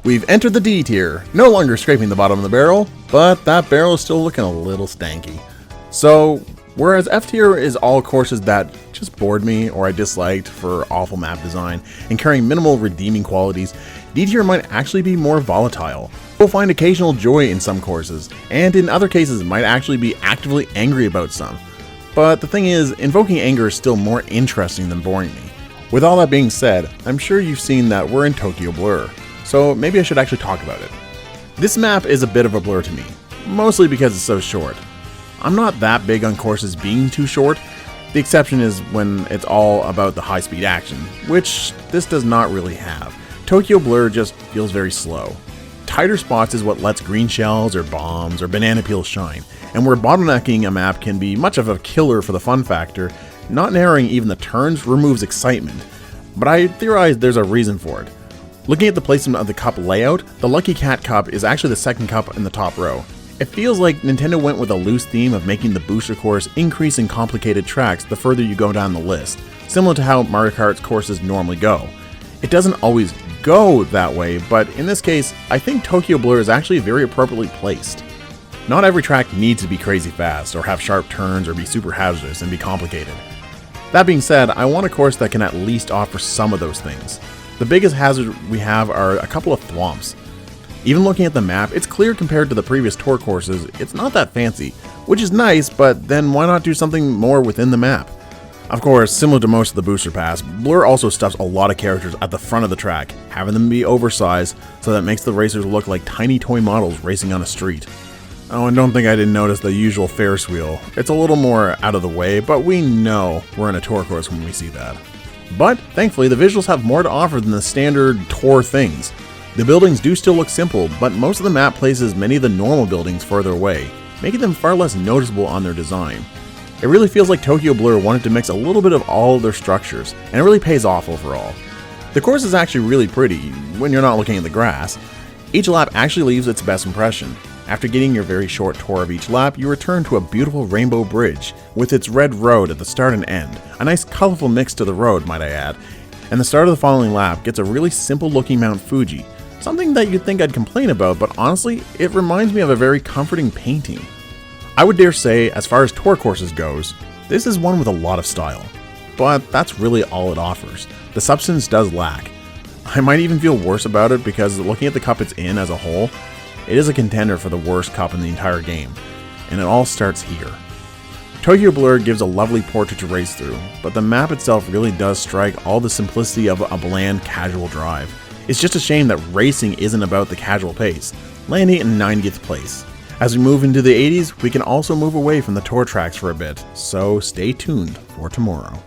We've entered the D tier, no longer scraping the bottom of the barrel, but that barrel is still looking a little stanky. So, whereas F tier is all courses that just bored me or I disliked for awful map design and carrying minimal redeeming qualities, D tier might actually be more volatile. You'll find occasional joy in some courses, and in other cases might actually be actively angry about some. But the thing is, invoking anger is still more interesting than boring me. With all that being said, I'm sure you've seen that we're in Tokyo Blur, so maybe I should actually talk about it. This map is a bit of a blur to me, mostly because it's so short. I'm not that big on courses being too short. The exception is when it's all about the high-speed action, which this does not really have. Tokyo Blur just feels very slow. Tighter spots is what lets green shells or bombs or banana peels shine, and where bottlenecking a map can be much of a killer for the fun factor, not narrowing even the turns removes excitement. But I theorize there's a reason for it. Looking at the placement of the cup layout, the Lucky Cat Cup is actually the second cup in the top row. It feels like Nintendo went with a loose theme of making the booster course increase in complicated tracks the further you go down the list, similar to how Mario Kart's courses normally go. It doesn't always go that way, but in this case, I think Tokyo Blur is actually very appropriately placed. Not every track needs to be crazy fast, or have sharp turns, or be super hazardous and be complicated. That being said, I want a course that can at least offer some of those things. The biggest hazard we have are a couple of thwomps. Even looking at the map, it's clear compared to the previous tour courses, it's not that fancy, which is nice, but then why not do something more within the map? Of course, similar to most of the booster pass, Blur also stuffs a lot of characters at the front of the track, having them be oversized so that it makes the racers look like tiny toy models racing on a street. Oh, and don't think I didn't notice the usual Ferris wheel. It's a little more out of the way, but we know we're in a tour course when we see that. But thankfully, the visuals have more to offer than the standard tour things. The buildings do still look simple, but most of the map places many of the normal buildings further away, making them far less noticeable on their design. It really feels like Tokyo Blur wanted to mix a little bit of all of their structures, and it really pays off overall. The course is actually really pretty when you're not looking at the grass. Each lap actually leaves its best impression. After getting your very short tour of each lap, you return to a beautiful rainbow bridge with its red road at the start and end. A nice colorful mix to the road, might I add. And the start of the following lap gets a really simple looking Mount Fuji, something that you'd think I'd complain about, but honestly, it reminds me of a very comforting painting. I would dare say, as far as tour courses goes, this is one with a lot of style. But that's really all it offers. The substance does lack. I might even feel worse about it because looking at the cup it's in as a whole, it is a contender for the worst cup in the entire game, and it all starts here. Tokyo Blur gives a lovely portrait to race through, but the map itself really does strike all the simplicity of a bland, casual drive. It's just a shame that racing isn't about the casual pace, landing in 90th place. As we move into the 80s, we can also move away from the tour tracks for a bit, so stay tuned for tomorrow.